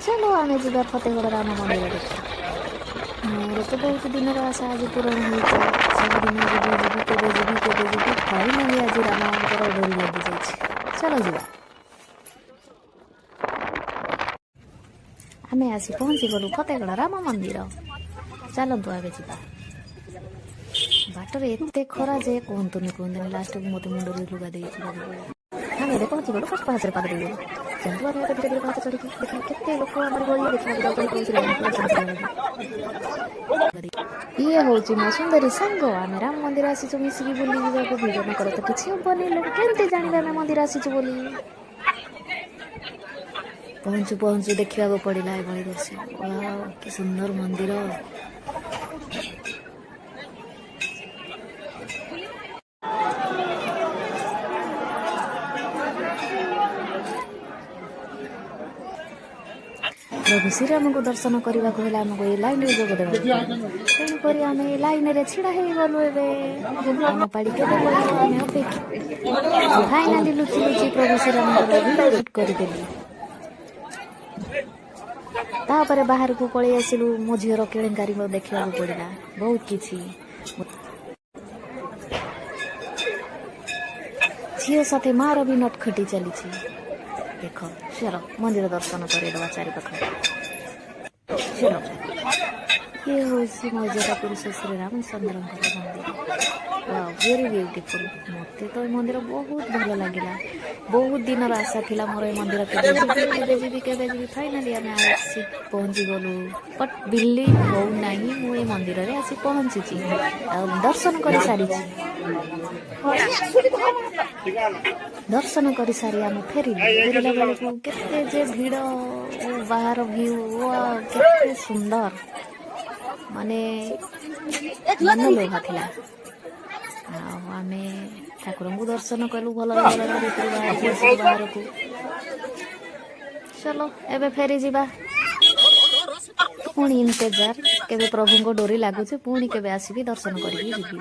चलो आमे जी फतेहगढ़ राम मंदिर देखा मोर तो बहुत दिन आशा आज पूरण होती सबदिन जी फाइनाली आज रामकर डोरी लगी जाए चलो जी आमे आसी पहुँची गलु फतेहगढ़ राम मंदिर चलतु आगे जा बाटर एत खरा जे कहतुनि कहते लास्ट को मत मुंड लुगा दे आगे पहुँची गलु फर्स्ट पाहाच पाद सेमती आगे धीरे धीरे पाहाच चढ़ी देखा केते लोक ये हूँ मो सुंदरी सांग आम राम मंदिर आसीचु मिसिकी बुली जाक भिडियो न कर तो किसी हेनी लोक केमती जान आम मंदिर आसीचु बोली पहुँचु पहुँचु देखा पड़ा ये दृश्य कि सुंदर मंदिर प्रभु श्रीराम को दर्शन करने को आमको ये लाइन में जोगदेवा तेणुक आम लाइन में छिड़ा गलु एम पाड़ी के अपेक्षा फाइनाली लुचि लुचि प्रभु श्रीराम करदेली तापर बाहर को पलि आसलु मो झीर केलेंकारी देखा पड़ा बहुत किसी झील साथे मार भी नटखटी चली देख चलो मंदिर दर्शन करदेवा चारिपाख चलो ये हूँ मर्यादा पुरुष श्री रामचंद्र मंदिर वेरी ब्यूटीफुल मत तो मंदिर बहुत भल लगे बहुत दिन आशा थी मोर मंदिर के फाइनाली आम आसी पहुँची गलु बट बिलीव हो नहीं मुझे मंदिर में आसी पहुँची दर्शन कर सारी दर्शन कर सारी आम फेरला बेलू के भिड़ बाहर व्यू के सुंदर माने मन लोभा थिला आम ठाकुर को दर्शन कलु भल बाहर को चलो एबे फेरी जीवा पुणी इंतजार केबे प्रभु को डोरी लगुचे पुणी केबे आसबि दर्शन करी जीवी।